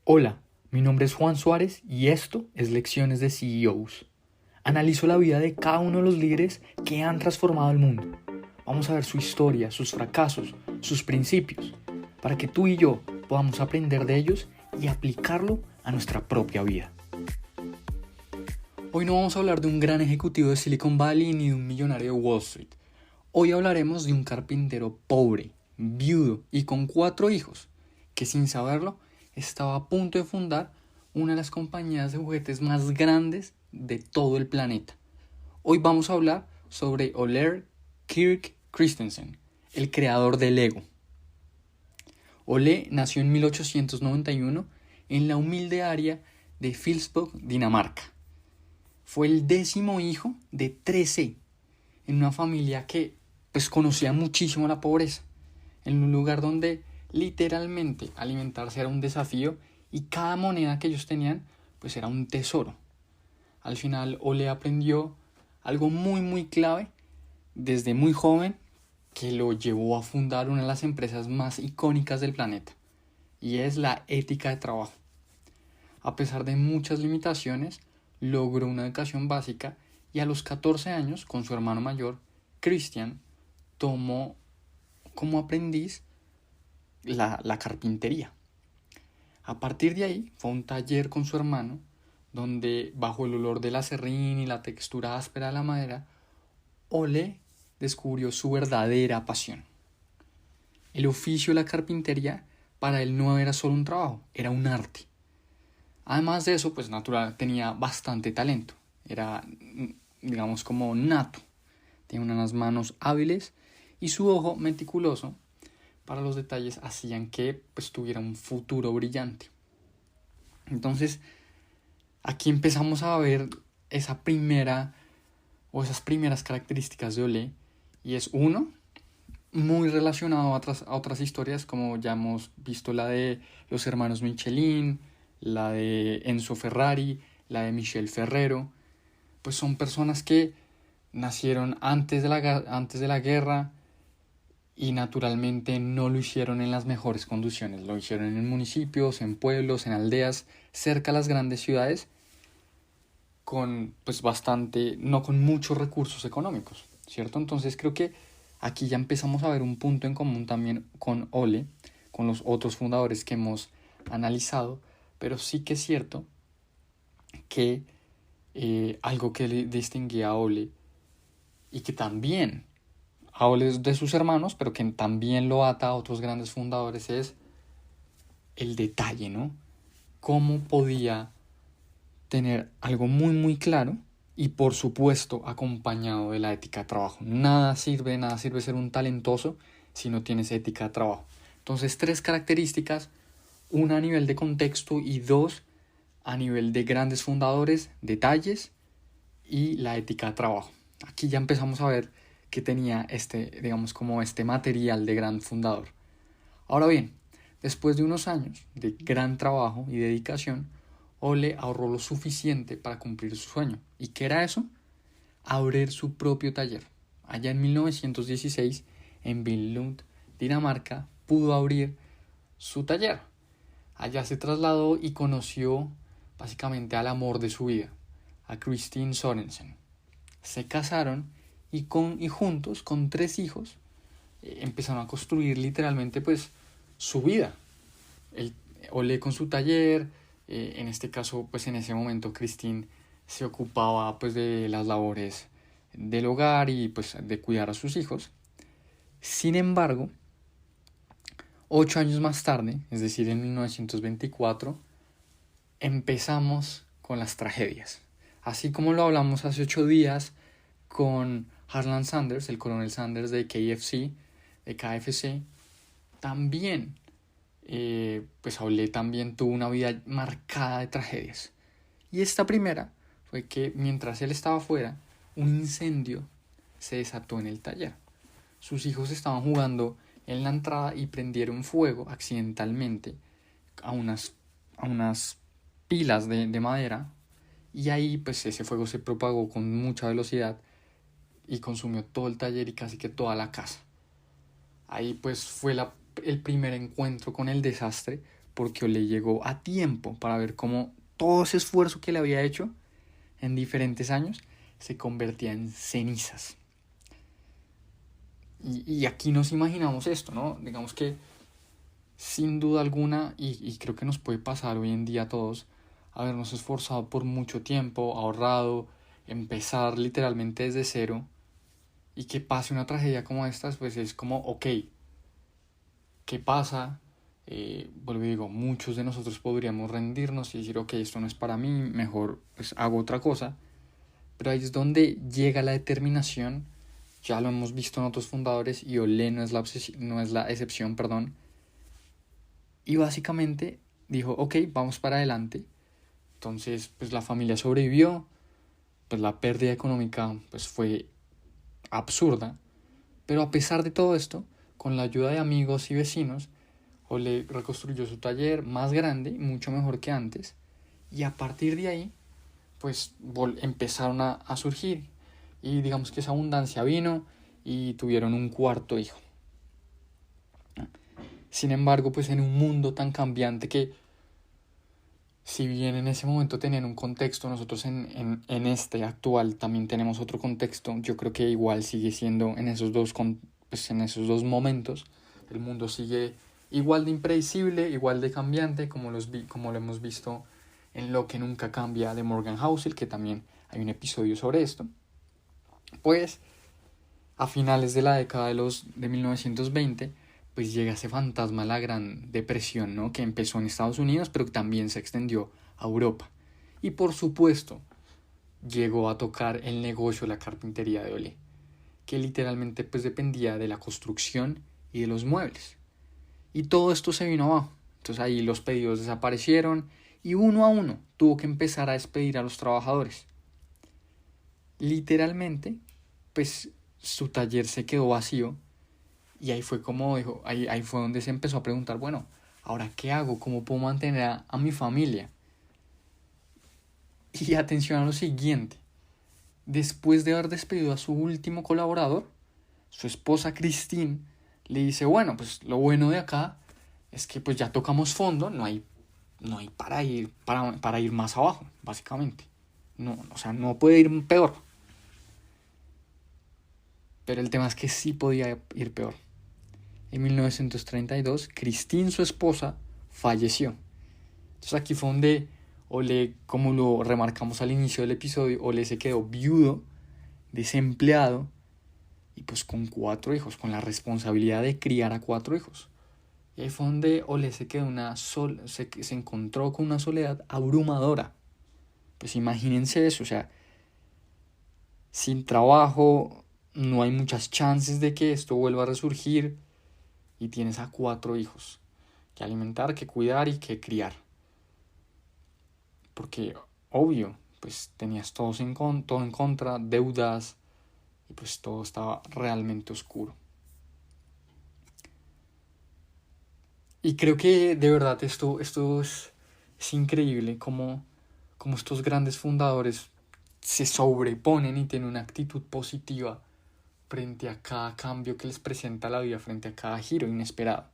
Hola, mi nombre es Juan Suárez y esto es Lecciones de CEOs. Analizo la vida de cada uno de los líderes que han transformado el mundo. Vamos a ver su historia, sus fracasos, sus principios, para que tú y yo podamos aprender de ellos y aplicarlo a nuestra propia vida. Hoy no vamos a hablar de un gran ejecutivo de Silicon Valley ni de un millonario de Wall Street. Hoy hablaremos de un carpintero pobre, viudo y con 4 hijos, que sin saberlo estaba a punto de fundar una de las compañías de juguetes más grandes de todo el planeta. Hoy vamos a hablar sobre Ole Kirk Christensen, el creador de Lego. Ole nació en 1891 en la humilde área de Filsborg, Dinamarca. Fue el 10º hijo de 13 en una familia que conocía muchísimo la pobreza, en un lugar donde literalmente alimentarse era un desafío y cada moneda que ellos tenían era un tesoro. Al final Ole aprendió algo muy clave desde muy joven que lo llevó a fundar una de las empresas más icónicas del planeta, y es la ética de trabajo. A pesar de muchas limitaciones, logró una educación básica y a los 14 años, con su hermano mayor, Christian, tomó como aprendiz la carpintería. A partir de ahí fue a un taller con su hermano donde, bajo el olor del acerrín y la textura áspera de la madera, Ole descubrió su verdadera pasión. El oficio de la carpintería para él no era solo un trabajo, era un arte. Además de eso, natural, tenía bastante talento. Era, digamos, como nato. Tenía unas manos hábiles y su ojo meticuloso para los detalles hacían que tuviera un futuro brillante. Entonces, aquí empezamos a ver esas primeras características de Ole, y es uno, muy relacionado a otras historias, como ya hemos visto la de los hermanos Michelin, la de Enzo Ferrari, la de Michel Ferrero. Son personas que nacieron antes de la guerra y naturalmente no lo hicieron en las mejores condiciones. Lo hicieron en municipios, en pueblos, en aldeas, cerca de las grandes ciudades, con no con muchos recursos económicos, ¿cierto? Entonces creo que aquí ya empezamos a ver un punto en común también con Ole, con los otros fundadores que hemos analizado, pero sí que es cierto que algo que le distinguía a Ole y que también a Ole de sus hermanos, pero que también lo ata a otros grandes fundadores, es el detalle, ¿no? Cómo podía tener algo muy claro y, por supuesto, acompañado de la ética de trabajo. Nada sirve ser un talentoso si no tienes ética de trabajo. Entonces, 3 características, una a nivel de contexto y 2 a nivel de grandes fundadores, detalles y la ética de trabajo. Aquí ya empezamos a ver que tenía este material de gran fundador. Ahora bien, después de unos años de gran trabajo y dedicación, Ole ahorró lo suficiente para cumplir su sueño. ¿Y qué era eso? Abrir su propio taller. Allá en 1916, en Billund, Dinamarca, pudo abrir su taller. Allá se trasladó y conoció básicamente al amor de su vida, a Kristin Sorensen. Se casaron y juntos, con 3 hijos, empezaron a construir literalmente su vida. Ole con su taller, en este caso en ese momento Kristin se ocupaba de las labores del hogar y de cuidar a sus hijos. Sin embargo, 8 años más tarde, es decir, en 1924, empezamos con las tragedias. Así como lo hablamos hace 8 días con Harlan Sanders, el coronel Sanders de KFC, también Ole también tuvo una vida marcada de tragedias. Y esta primera fue que mientras él estaba afuera, un incendio se desató en el taller. Sus hijos estaban jugando en la entrada y prendieron fuego accidentalmente a unas pilas de madera, y ahí ese fuego se propagó con mucha velocidad y consumió todo el taller y casi que toda la casa. Ahí fue el primer encuentro con el desastre, porque Olé llegó a tiempo para ver cómo todo ese esfuerzo que le había hecho en diferentes años se convertía en cenizas. Y aquí nos imaginamos esto, ¿no? Digamos que sin duda alguna, y creo que nos puede pasar hoy en día a todos, habernos esforzado por mucho tiempo, ahorrado, empezar literalmente desde cero, y que pase una tragedia como esta, pues es como, ok, ¿qué pasa? Vuelvo y digo, muchos de nosotros podríamos rendirnos y decir, ok, esto no es para mí, mejor pues hago otra cosa, pero ahí es donde llega la determinación. Ya lo hemos visto en otros fundadores y Olé no es la excepción, perdón. Y básicamente dijo, ok, vamos para adelante. Entonces, pues la familia sobrevivió, pues la pérdida económica pues fue absurda, pero a pesar de todo esto, con la ayuda de amigos y vecinos, Olé reconstruyó su taller más grande, mucho mejor que antes, y a partir de ahí, pues empezaron a surgir, y digamos que esa abundancia vino y tuvieron un cuarto hijo. Sin embargo, pues en un mundo tan cambiante que, si bien en ese momento tenían un contexto, nosotros en este actual también tenemos otro contexto, yo creo que igual sigue siendo en esos dos momentos, el mundo sigue igual de impredecible, igual de cambiante, como lo hemos visto en Lo que nunca cambia de Morgan Housel, que también hay un episodio sobre esto. Pues a finales de la década de 1920, pues llega ese fantasma de la Gran Depresión, ¿no? Que empezó en Estados Unidos, pero que también se extendió a Europa. Y por supuesto, llegó a tocar el negocio de la carpintería de Olé, que literalmente pues dependía de la construcción y de los muebles. Y todo esto se vino abajo. Entonces ahí los pedidos desaparecieron y uno a uno tuvo que empezar a despedir a los trabajadores. Literalmente, pues su taller se quedó vacío. Y ahí fue como dijo, ahí fue donde se empezó a preguntar, bueno, ¿ahora qué hago? ¿Cómo puedo mantener a mi familia? Y atención a lo siguiente, después de haber despedido a su último colaborador, su esposa Christine le dice, bueno, pues lo bueno de acá es que pues ya tocamos fondo, no hay para ir más abajo, básicamente. No, o sea, no puede ir peor. Pero el tema es que sí podía ir peor. En 1932, Christine, su esposa, falleció. Entonces aquí fue donde Olé, como lo remarcamos al inicio del episodio, Olé se quedó viudo, desempleado y pues con 4 hijos, con la responsabilidad de criar a 4 hijos. Y ahí fue donde Olé se quedó se encontró con una soledad abrumadora. Pues imagínense eso, o sea, sin trabajo, no hay muchas chances de que esto vuelva a resurgir y tienes a 4 hijos que alimentar, que cuidar y que criar. Porque, obvio, pues tenías todo en contra, deudas, y pues todo estaba realmente oscuro. Y creo que de verdad esto es increíble como estos grandes fundadores se sobreponen y tienen una actitud positiva frente a cada cambio que les presenta la vida, frente a cada giro inesperado.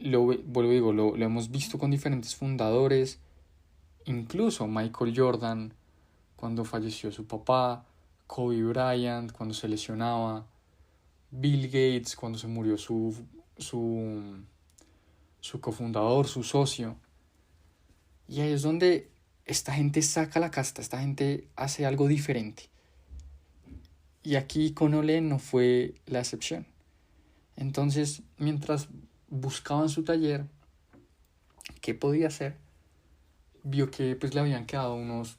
Lo hemos visto con diferentes fundadores, incluso Michael Jordan cuando falleció su papá, Kobe Bryant cuando se lesionaba, Bill Gates cuando se murió su cofundador, su socio. Y ahí es donde esta gente saca la casta, esta gente hace algo diferente. Y aquí con Olé no fue la excepción. Entonces, mientras buscaban su taller, ¿qué podía hacer? Vio que pues le habían quedado unas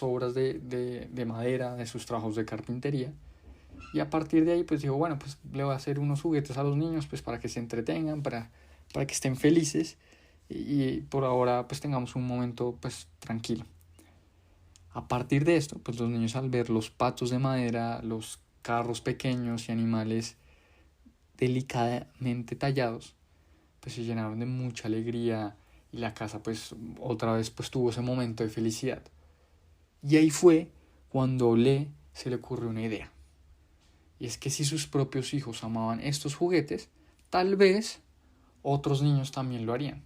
obras de madera de sus trabajos de carpintería. Y a partir de ahí pues dijo, bueno, pues le voy a hacer unos juguetes a los niños pues para que se entretengan, para que estén felices y por ahora pues tengamos un momento pues tranquilo. A partir de esto, pues los niños al ver los patos de madera, los carros pequeños y animales delicadamente tallados, pues se llenaron de mucha alegría y la casa pues otra vez pues tuvo ese momento de felicidad. Y ahí fue cuando a Olé se le ocurrió una idea. Y es que si sus propios hijos amaban estos juguetes, tal vez otros niños también lo harían.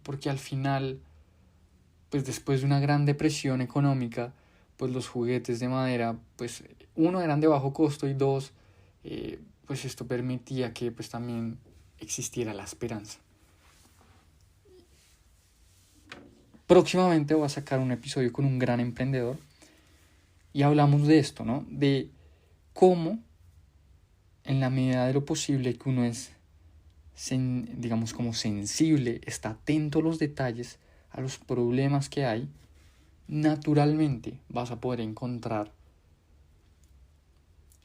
Porque al final, pues después de una gran depresión económica, pues los juguetes de madera, pues uno, eran de bajo costo, y dos, pues esto permitía que pues también existiera la esperanza. Próximamente voy a sacar un episodio con un gran emprendedor y hablamos de esto, ¿no? De cómo, en la medida de lo posible que uno es, digamos, como sensible, está atento a los detalles, a los problemas que hay, naturalmente vas a poder encontrar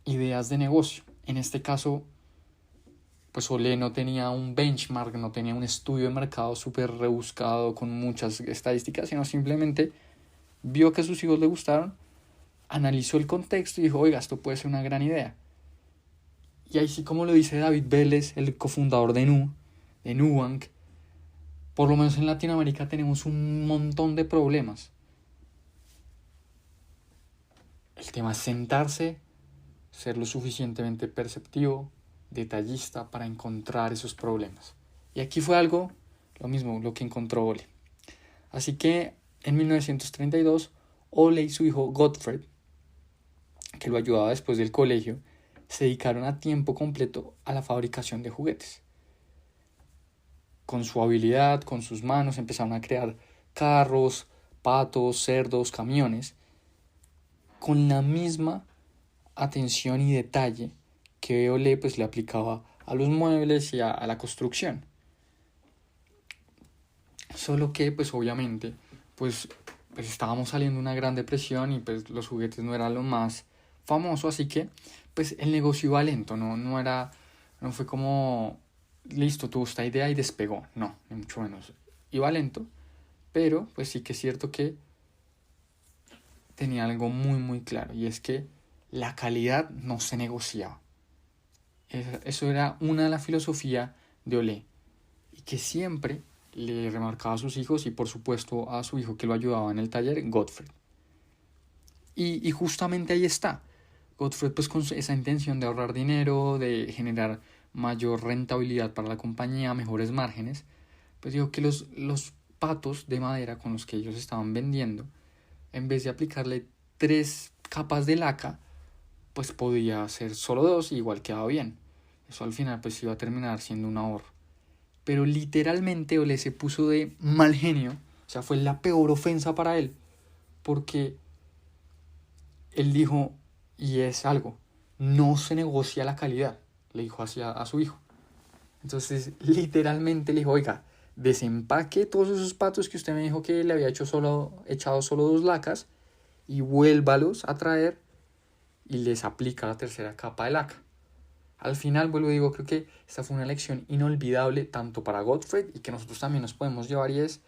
ideas de negocio. En este caso, pues Olé no tenía un benchmark, no tenía un estudio de mercado súper rebuscado con muchas estadísticas, sino simplemente vio que a sus hijos le gustaron, analizó el contexto y dijo, oiga, esto puede ser una gran idea. Y ahí sí, como lo dice David Vélez, el cofundador de Nubank, por lo menos en Latinoamérica tenemos un montón de problemas. El tema es sentarse, ser lo suficientemente perceptivo, detallista para encontrar esos problemas. Y aquí fue algo, lo mismo, lo que encontró Ole. Así que en 1932, Ole y su hijo Gottfried, que lo ayudaba después del colegio, se dedicaron a tiempo completo a la fabricación de juguetes. Con su habilidad, con sus manos, empezaron a crear carros, patos, cerdos, camiones, con la misma atención y detalle que Ole pues le aplicaba a los muebles y a la construcción. Solo que pues obviamente pues estábamos saliendo de una gran depresión y pues los juguetes no eran lo más famoso, así que pues el negocio iba lento, no fue como listo, tuvo esta idea y despegó, no, ni mucho menos. Iba lento, pero pues sí que es cierto que tenía algo muy muy claro, y es que la calidad no se negociaba. Eso era una de las filosofías de Olé, y que siempre le remarcaba a sus hijos y por supuesto a su hijo que lo ayudaba en el taller, Gottfried. Y justamente ahí está. Gottfried pues con esa intención de ahorrar dinero, de generar mayor rentabilidad para la compañía, mejores márgenes, pues dijo que los patos de madera con los que ellos estaban vendiendo, en vez de aplicarle 3 capas de laca, pues podía hacer solo 2 y igual quedaba bien. Eso al final pues iba a terminar siendo un ahorro. Pero literalmente Ole se puso de mal genio, o sea, fue la peor ofensa para él, porque él dijo, y es algo, no se negocia la calidad, le dijo hacia a su hijo. Entonces literalmente le dijo, oiga, desempaque todos esos patos que usted me dijo que le había echado solo 2 lacas y vuélvalos a traer y les aplica la 3ª capa de laca. Al final, vuelvo y digo, creo que esta fue una lección inolvidable tanto para Gottfried y que nosotros también nos podemos llevar, y es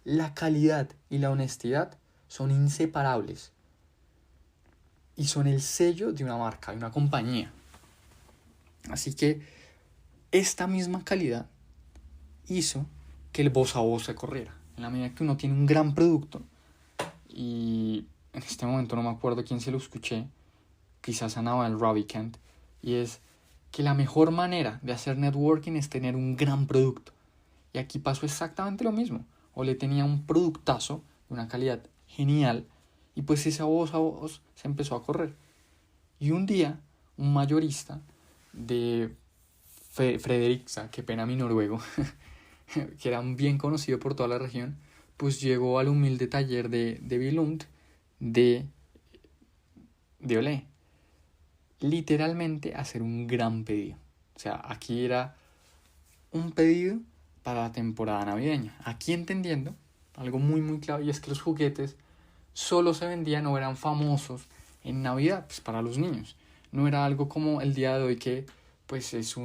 la calidad y la honestidad son inseparables y son el sello de una marca, de una compañía. Así que esta misma calidad hizo que el voz a voz se corriera. En la medida que uno tiene un gran producto, y en este momento no me acuerdo quién se lo escuché, quizás a Naval Ravikant, y es que la mejor manera de hacer networking es tener un gran producto. Y aquí pasó exactamente lo mismo. Ole tenía un productazo de una calidad genial, y pues esa voz a voz se empezó a correr. Y un día, un mayorista de Fredrikstad, qué pena mi noruego, que era bien conocido por toda la región, pues llegó al humilde taller de Billund de Olé, literalmente hacer un gran pedido. O sea, aquí era un pedido para la temporada navideña. Aquí entendiendo algo muy muy claro, y es que los juguetes solo se vendían o eran famosos en Navidad, pues para los niños. No era algo como el día de hoy que pues es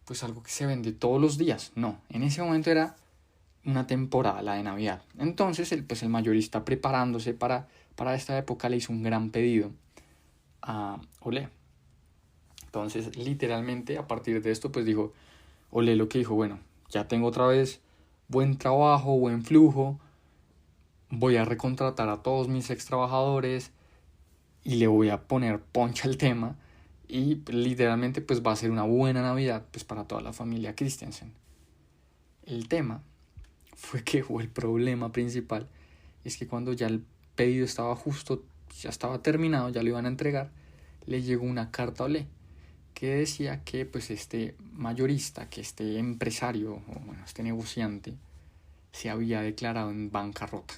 pues algo que se vende todos los días. No, en ese momento era una temporada, la de Navidad. Entonces el mayorista, preparándose para esta época, le hizo un gran pedido a Olé. Entonces literalmente a partir de esto pues dijo Olé, lo que dijo, bueno, ya tengo otra vez buen trabajo, buen flujo, voy a recontratar a todos mis ex trabajadores y le voy a poner poncha al tema, y literalmente pues va a ser una buena Navidad pues para toda la familia Christensen. El tema fue que, o el problema principal, es que cuando ya el pedido estaba justo, ya estaba terminado, ya lo iban a entregar, le llegó una carta a Olé que decía que pues este mayorista, que este empresario, o bueno, este negociante, se había declarado en bancarrota.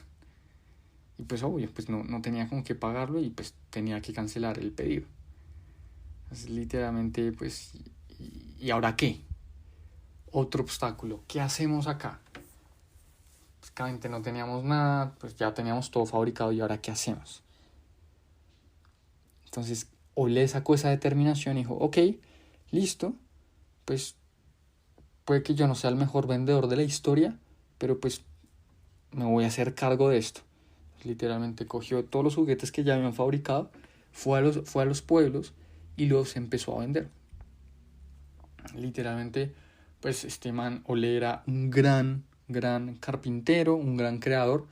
Y pues obvio, pues no tenía con qué pagarlo y pues tenía que cancelar el pedido. Entonces, literalmente, pues, ¿y ahora qué? Otro obstáculo. ¿Qué hacemos acá? Básicamente no teníamos nada, pues ya teníamos todo fabricado y ahora ¿qué hacemos? Entonces, Olé sacó esa determinación y dijo, ok, listo, pues puede que yo no sea el mejor vendedor de la historia, pero pues me voy a hacer cargo de esto. Literalmente cogió todos los juguetes que ya habían fabricado, fue a los pueblos y los empezó a vender. Literalmente, pues este man Olé era un gran carpintero, un gran creador,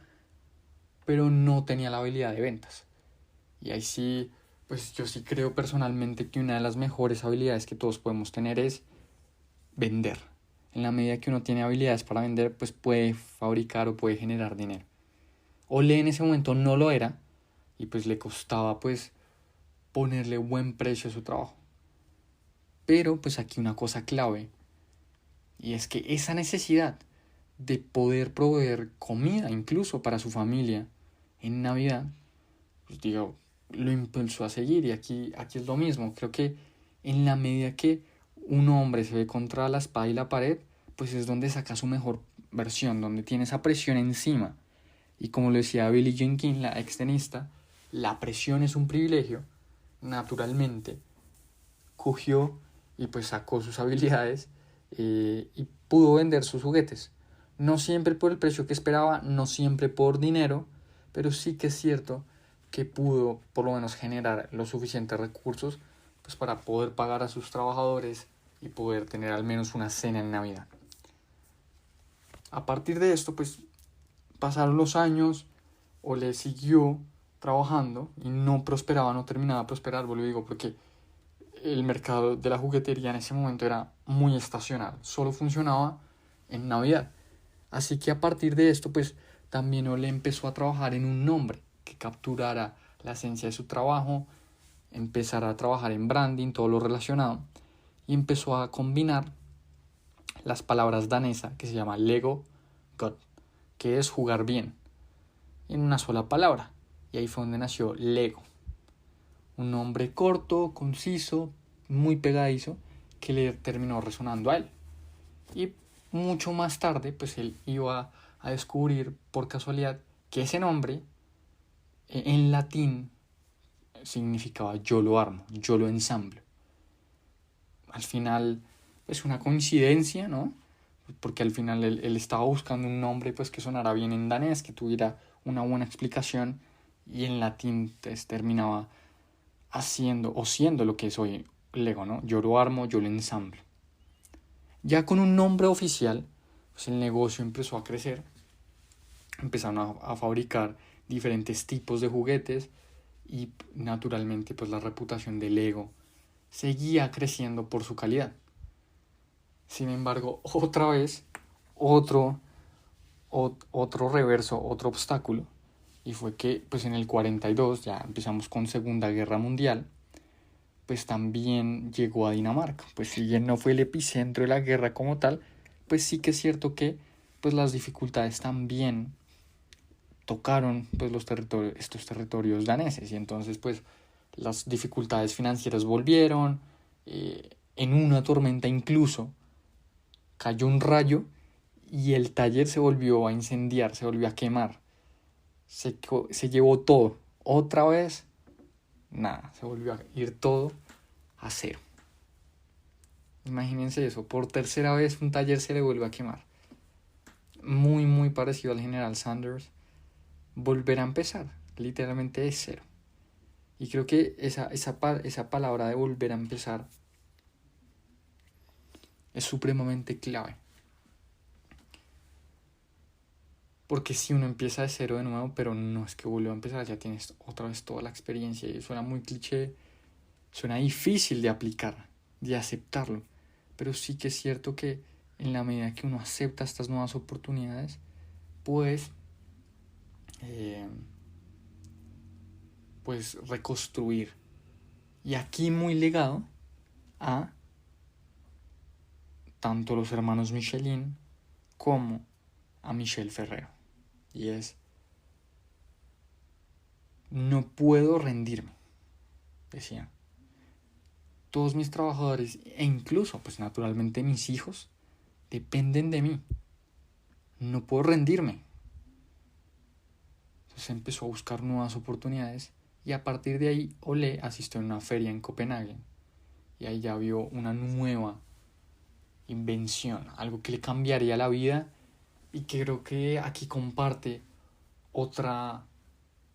pero no tenía la habilidad de ventas. Y ahí sí, pues yo sí creo personalmente que una de las mejores habilidades que todos podemos tener es vender. En la medida que uno tiene habilidades para vender, pues puede fabricar o puede generar dinero. Olé en ese momento no lo era y pues le costaba pues ponerle buen precio a su trabajo. Pero pues aquí una cosa clave, y es que esa necesidad de poder proveer comida incluso para su familia en Navidad, pues digo, lo impulsó a seguir. Y aquí es lo mismo. Creo que en la medida que un hombre se ve contra la espada y la pared, pues es donde saca su mejor versión, donde tiene esa presión encima. Y como lo decía Billie Jean King, la extenista, la presión es un privilegio. Naturalmente cogió y pues sacó sus habilidades y pudo vender sus juguetes. No siempre por el precio que esperaba, no siempre por dinero, pero sí que es cierto que pudo por lo menos generar los suficientes recursos pues para poder pagar a sus trabajadores y poder tener al menos una cena en Navidad. A partir de esto pues pasaron los años, Olé siguió trabajando y no prosperaba, no terminaba de prosperar, lo digo porque el mercado de la juguetería en ese momento era muy estacional, solo funcionaba en Navidad. Así que a partir de esto, pues también Ole empezó a trabajar en un nombre que capturara la esencia de su trabajo, empezar a trabajar en branding, todo lo relacionado, y empezó a combinar las palabras danesa que se llama Lego God, que es jugar bien, en una sola palabra. Y ahí fue donde nació Lego. Un nombre corto, conciso, muy pegadizo, que le terminó resonando a él. Y mucho más tarde, pues él iba a descubrir por casualidad que ese nombre en latín significaba yo lo armo, yo lo ensamblo. Al final, pues una coincidencia, ¿no? Porque al final él estaba buscando un nombre pues que sonara bien en danés, que tuviera una buena explicación, y en latín pues, terminaba haciendo o siendo lo que es hoy Lego, ¿no? Yo lo armo, yo lo ensamblo. Ya con un nombre oficial, pues el negocio empezó a crecer, empezaron a fabricar diferentes tipos de juguetes y naturalmente pues la reputación de Lego seguía creciendo por su calidad. Sin embargo, otra vez, otro reverso, otro obstáculo, y fue que pues en el 42, ya empezamos con Segunda Guerra Mundial, pues también llegó a Dinamarca. Pues si bien no fue el epicentro de la guerra como tal, pues sí que es cierto que pues las dificultades también tocaron pues estos territorios daneses, y entonces pues las dificultades financieras volvieron, en una tormenta incluso cayó un rayo y el taller se volvió a incendiar, se volvió a quemar, se llevó todo, otra vez nada, se volvió a ir todo a cero. Imagínense eso, por tercera vez un taller se le vuelve a quemar. Muy parecido al General Sanders. Volver a empezar, literalmente de cero. Y creo que esa palabra de volver a empezar es supremamente clave. Porque si uno empieza de cero de nuevo, pero no es que vuelva a empezar, ya tienes otra vez toda la experiencia y suena muy cliché, Suena difícil de aplicar, de aceptarlo, pero sí que es cierto que en la medida que uno acepta estas nuevas oportunidades, pues reconstruir. Y aquí muy ligado a tanto los hermanos Michelin como a Michel Ferrero. Y es, no puedo rendirme, decían. Todos mis trabajadores e incluso, pues naturalmente mis hijos, dependen de mí. No puedo rendirme. Entonces empezó a buscar nuevas oportunidades y a partir de ahí Olé asistió a una feria en Copenhague y ahí ya vio una nueva invención, algo que le cambiaría la vida y que creo que aquí comparte otra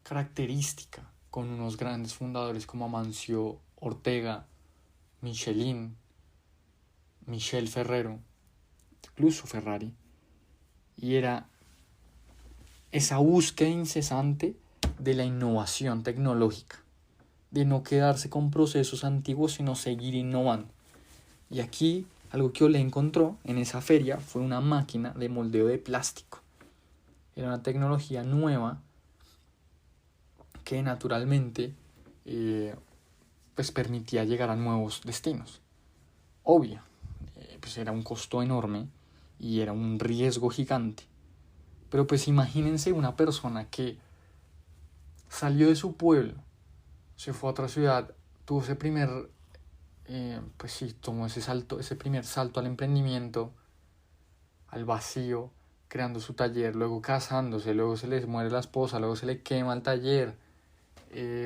característica con unos grandes fundadores como Amancio Ortega, Michelin, Michel Ferrero, incluso Ferrari, y era esa búsqueda incesante de la innovación tecnológica, de no quedarse con procesos antiguos, sino seguir innovando. Y aquí algo que Olé encontró en esa feria fue una máquina de moldeo de plástico. Era una tecnología nueva que naturalmente pues permitía llegar a nuevos destinos. Obvio, pues era un costo enorme y era un riesgo gigante. Pero pues imagínense una persona que salió de su pueblo, se fue a otra ciudad, tuvo ese primer, tomó ese primer salto al emprendimiento, al vacío, creando su taller, luego casándose, luego se le muere la esposa, luego se le quema el taller,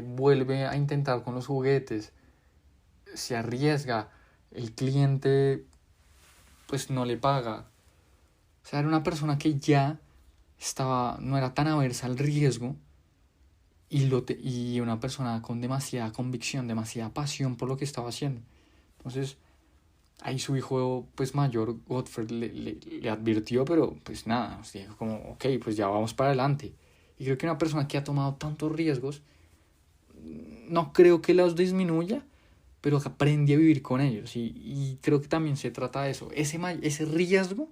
vuelve a intentar con los juguetes, se arriesga, el cliente pues no le paga. O sea, era una persona que ya no era tan aversa al riesgo y una persona con demasiada convicción, demasiada pasión por lo que estaba haciendo. Entonces, ahí su hijo pues mayor, Godfrey, le advirtió, pero pues nada, dijo como, ok, pues ya vamos para adelante. Y creo que una persona que ha tomado tantos riesgos, no creo que los disminuya, pero aprende a vivir con ellos. Y creo que también se trata de eso. Ese riesgo,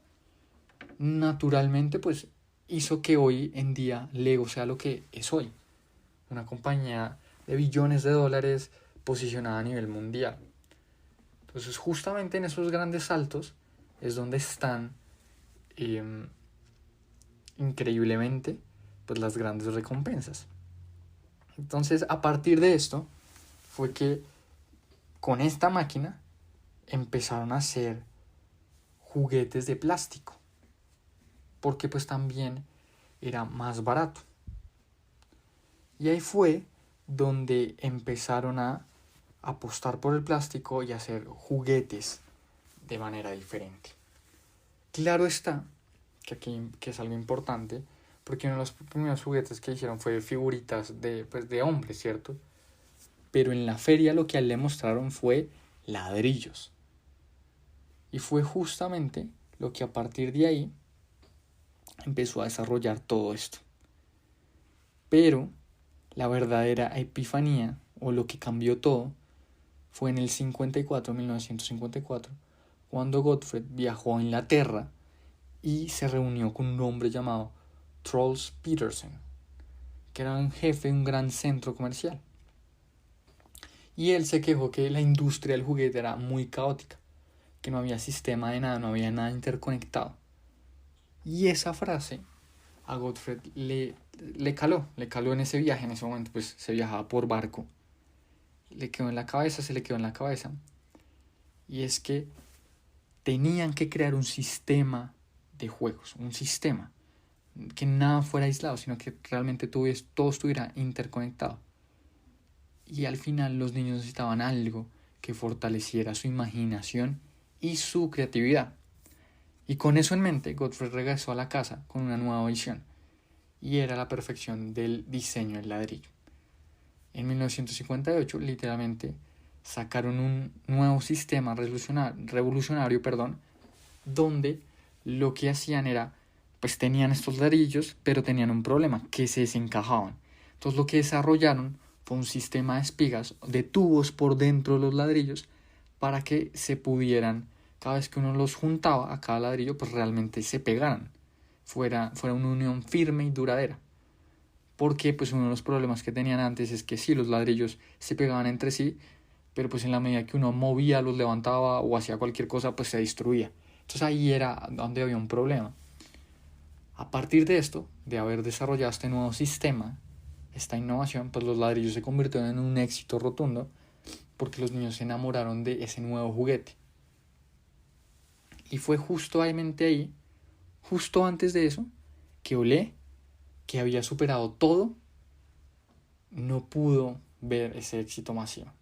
naturalmente, pues hizo que hoy en día Lego sea lo que es hoy. Una compañía de billones de dólares posicionada a nivel mundial. Entonces, justamente en esos grandes saltos es donde están increíblemente pues las grandes recompensas. Entonces, a partir de esto fue que con esta máquina empezaron a hacer juguetes de plástico, porque pues también era más barato. Y ahí fue donde empezaron a apostar por el plástico y hacer juguetes de manera diferente. Claro está que aquí que es algo importante, porque uno de los primeros juguetes que hicieron fue figuritas de hombres, ¿cierto? Pero en la feria lo que a él le mostraron fue ladrillos. Y fue justamente lo que a partir de ahí empezó a desarrollar todo esto. Pero la verdadera epifanía, o lo que cambió todo, fue en el 1954, cuando Godfrey viajó a Inglaterra y se reunió con un hombre llamado Troels Petersen, que era un jefe de un gran centro comercial. Y él se quejó que la industria del juguete era muy caótica, que no había sistema de nada, no había nada interconectado. Y esa frase a Godfrey le caló en ese viaje. En ese momento pues se viajaba por barco, se le quedó en la cabeza, y es que tenían que crear un sistema de juegos, un sistema que nada fuera aislado, sino que realmente todo estuviera interconectado. Y al final los niños necesitaban algo que fortaleciera su imaginación y su creatividad. Y con eso en mente, Godfrey regresó a la casa con una nueva visión, y era la perfección del diseño del ladrillo. En 1958, literalmente, sacaron un nuevo sistema revolucionario, donde lo que hacían era, pues tenían estos ladrillos, pero tenían un problema, que se desencajaban. Entonces lo que desarrollaron fue un sistema de espigas, de tubos por dentro de los ladrillos, para que se pudieran, cada vez que uno los juntaba a cada ladrillo, pues realmente se pegaran, fuera una unión firme y duradera. Porque pues uno de los problemas que tenían antes es que sí, los ladrillos se pegaban entre sí, pero pues en la medida que uno movía, los levantaba o hacía cualquier cosa, pues se destruía. Entonces ahí era donde había un problema. A partir de esto, de haber desarrollado este nuevo sistema, esta innovación, pues los ladrillos se convirtieron en un éxito rotundo porque los niños se enamoraron de ese nuevo juguete. Y fue justamente ahí, justo antes de eso, que Olé, que había superado todo, no pudo ver ese éxito masivo.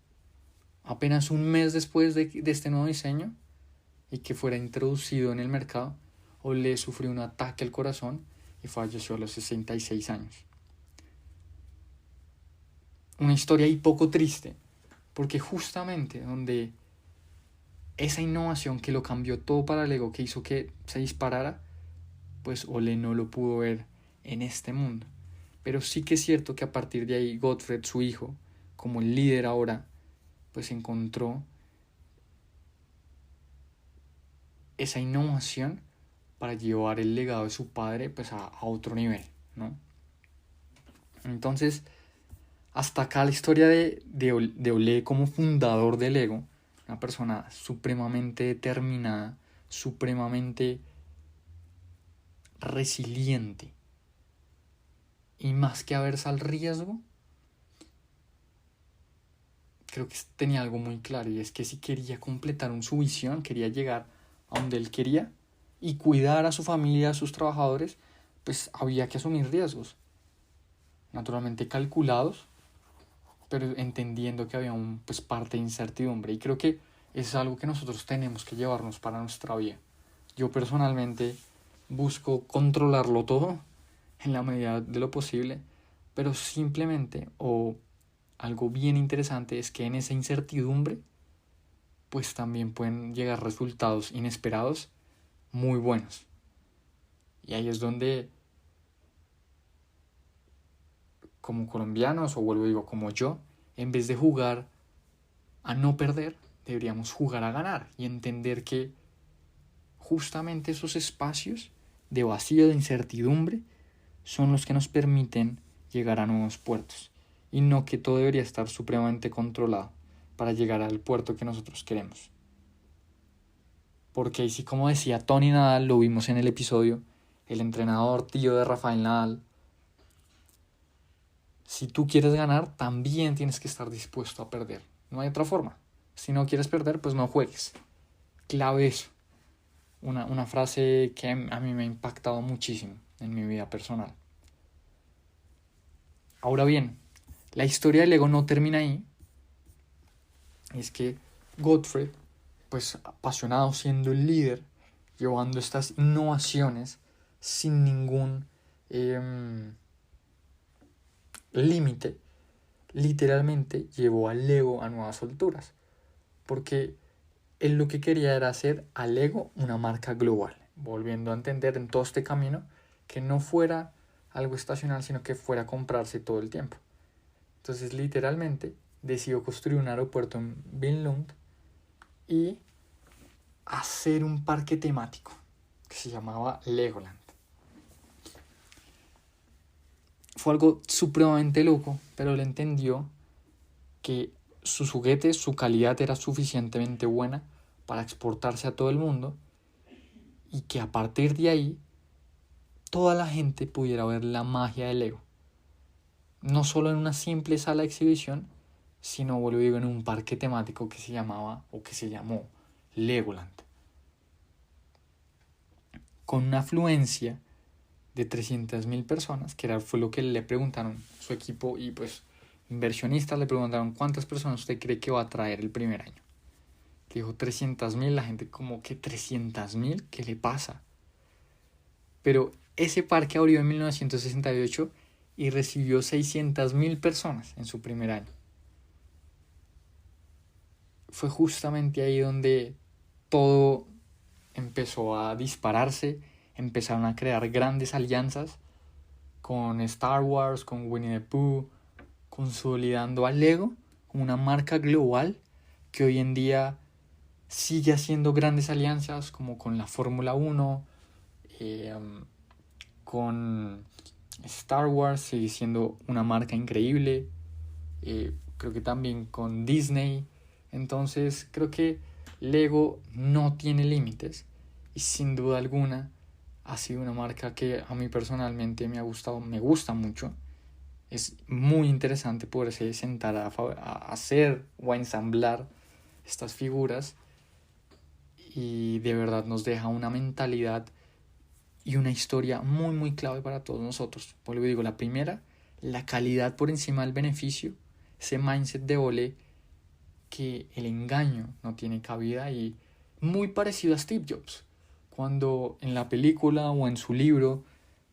Apenas un mes después de este nuevo diseño y que fuera introducido en el mercado, Olé sufrió un ataque al corazón y falleció a los 66 años. Una historia ahí poco triste, porque justamente donde esa innovación que lo cambió todo para Lego, que hizo que se disparara, pues Olé no lo pudo ver en este mundo. Pero sí que es cierto que a partir de ahí Gottfried, su hijo, como el líder ahora, pues encontró esa innovación para llevar el legado de su padre pues a otro nivel, ¿no? Entonces, hasta acá la historia de Olé como fundador de Lego, una persona supremamente determinada, supremamente resiliente y más que aversa al riesgo, creo que tenía algo muy claro, y es que si quería completar su visión, quería llegar a donde él quería y cuidar a su familia, a sus trabajadores, pues había que asumir riesgos, naturalmente calculados, pero entendiendo que había pues parte de incertidumbre, y creo que es algo que nosotros tenemos que llevarnos para nuestra vida. Yo personalmente busco controlarlo todo en la medida de lo posible, pero simplemente, o algo bien interesante es que en esa incertidumbre pues también pueden llegar resultados inesperados muy buenos. Y ahí es donde, como colombianos, o vuelvo digo, como yo, en vez de jugar a no perder, deberíamos jugar a ganar y entender que justamente esos espacios de vacío, de incertidumbre, son los que nos permiten llegar a nuevos puertos, y no que todo debería estar supremamente controlado para llegar al puerto que nosotros queremos. Porque así como decía Tony Nadal, lo vimos en el episodio, el entrenador tío de Rafael Nadal, si tú quieres ganar, también tienes que estar dispuesto a perder. No hay otra forma. Si no quieres perder, pues no juegues. Clave eso. Una frase que a mí me ha impactado muchísimo en mi vida personal. Ahora bien, la historia del Lego no termina ahí. Es que Gottfried, pues apasionado siendo el líder, llevando estas innovaciones sin ningún límite, literalmente llevó al Lego a nuevas alturas, porque él lo que quería era hacer al Lego una marca global, volviendo a entender en todo este camino que no fuera algo estacional, sino que fuera a comprarse todo el tiempo. Entonces literalmente decidió construir un aeropuerto en Billund y hacer un parque temático que se llamaba Legoland. Fue algo supremamente loco, pero él entendió que sus juguetes, su calidad era suficientemente buena para exportarse a todo el mundo, y que a partir de ahí toda la gente pudiera ver la magia del Lego. No solo en una simple sala de exhibición, sino, vuelvo a decir, en un parque temático que se llamaba, o que se llamó, Legoland. Con una afluencia de 300,000 personas, que fue lo que le preguntaron su equipo, y pues inversionistas le preguntaron cuántas personas usted cree que va a traer el primer año. Dijo 300,000, la gente como que 300,000, ¿qué le pasa? Pero ese parque abrió en 1968 y recibió 600,000 personas en su primer año. Fue justamente ahí donde todo empezó a dispararse, empezaron a crear grandes alianzas con Star Wars, con Winnie the Pooh, consolidando a Lego como una marca global que hoy en día sigue haciendo grandes alianzas como con la Fórmula 1, con Star Wars, sigue siendo una marca increíble, creo que también con Disney. Entonces creo que Lego no tiene límites y sin duda alguna ha sido una marca que a mí personalmente me ha gustado, me gusta mucho. Es muy interesante poderse sentar a hacer o a ensamblar estas figuras y de verdad nos deja una mentalidad y una historia muy muy clave para todos nosotros. Por lo que digo, la primera, la calidad por encima del beneficio, ese mindset de Ole que el engaño no tiene cabida, y muy parecido a Steve Jobs, cuando en la película o en su libro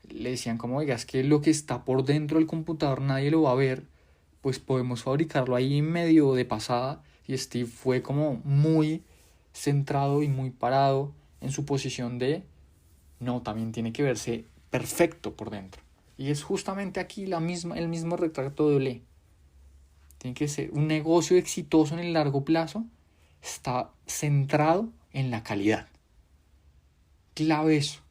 le decían como, oiga, es que lo que está por dentro del computador nadie lo va a ver, pues podemos fabricarlo ahí medio de pasada, y Steve fue como muy centrado y muy parado en su posición de, no, también tiene que verse perfecto por dentro. Y es justamente aquí el mismo retrato de Olé. Tiene que ser un negocio exitoso en el largo plazo, está centrado en la calidad. Clave eso.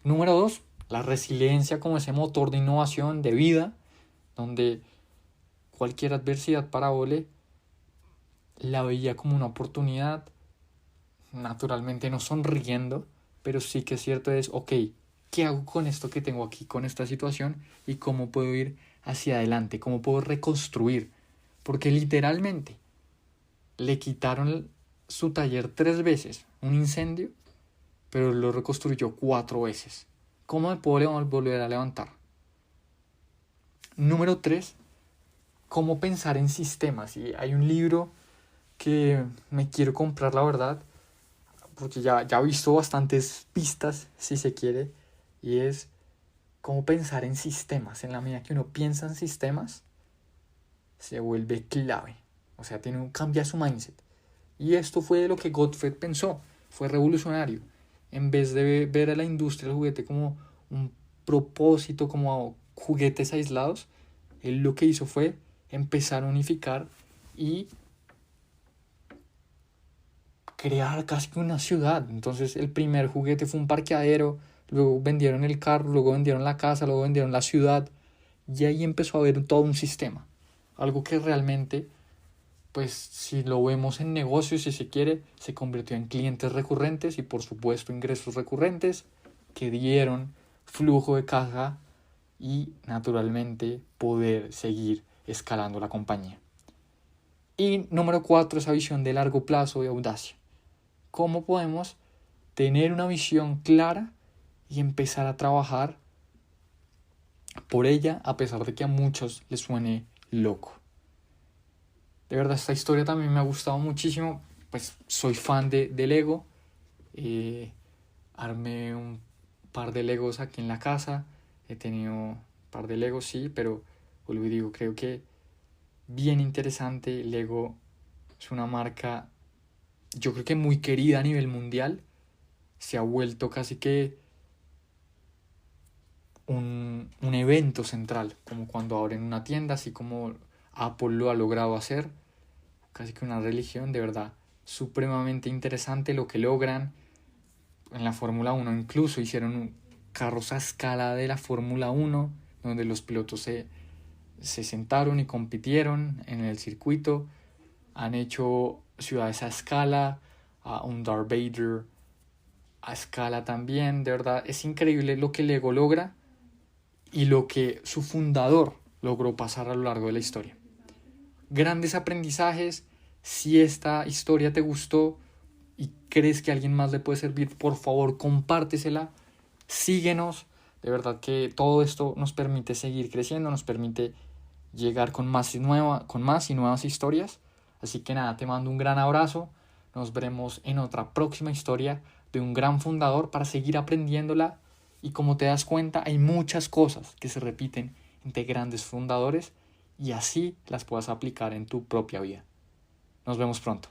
Número 2, la resiliencia como ese motor de innovación, de vida, donde cualquier adversidad para Ole la veía como una oportunidad, naturalmente no sonriendo, pero sí que es cierto es, ok, ¿qué hago con esto que tengo aquí, con esta situación? ¿Y cómo puedo ir hacia adelante? ¿Cómo puedo reconstruir? Porque literalmente le quitaron su taller 3 veces, un incendio, pero lo reconstruyó 4 veces. ¿Cómo me puedo volver a levantar? Número 3, cómo pensar en sistemas. Y hay un libro que me quiero comprar, la verdad, porque ya he visto bastantes pistas, si se quiere, y es cómo pensar en sistemas. En la medida que uno piensa en sistemas, se vuelve clave. O sea, cambia su mindset. Y esto fue lo que Gottfried pensó. Fue revolucionario. En vez de ver a la industria del juguete como un propósito, como juguetes aislados, él lo que hizo fue empezar a unificar y crear casi que una ciudad. Entonces el primer juguete fue un parqueadero, luego vendieron el carro, luego vendieron la casa, luego vendieron la ciudad, y ahí empezó a haber todo un sistema. Algo que realmente, pues si lo vemos en negocios, si se quiere, se convirtió en clientes recurrentes y por supuesto ingresos recurrentes que dieron flujo de caja y naturalmente poder seguir escalando la compañía. Y número 4, esa visión de largo plazo y audacia. ¿Cómo podemos tener una visión clara y empezar a trabajar por ella a pesar de que a muchos les suene loco? De verdad, esta historia también me ha gustado muchísimo. Pues soy fan de Lego. Armé un par de Legos aquí en la casa. He tenido un par de Legos, sí, pero vuelvo y digo, creo que bien interesante. Lego es una marca, yo creo que muy querida a nivel mundial. Se ha vuelto casi que un evento central, como cuando abren una tienda, así como Apple lo ha logrado hacer. Casi que una religión, de verdad, supremamente interesante lo que logran. En la Fórmula 1 incluso hicieron carros a escala de la Fórmula 1, donde los pilotos se sentaron y compitieron en el circuito. Han hecho ciudades a escala, a un Darth Vader a escala también. De verdad, es increíble lo que Lego logra y lo que su fundador logró pasar a lo largo de la historia. Grandes aprendizajes. Si esta historia te gustó y crees que a alguien más le puede servir, por favor compártesela, síguenos. De verdad que todo esto nos permite seguir creciendo, nos permite llegar con más y nuevas historias. Así que nada, te mando un gran abrazo. Nos veremos en otra próxima historia de un gran fundador para seguir aprendiéndola. Y como te das cuenta, hay muchas cosas que se repiten entre grandes fundadores y así las puedas aplicar en tu propia vida. Nos vemos pronto.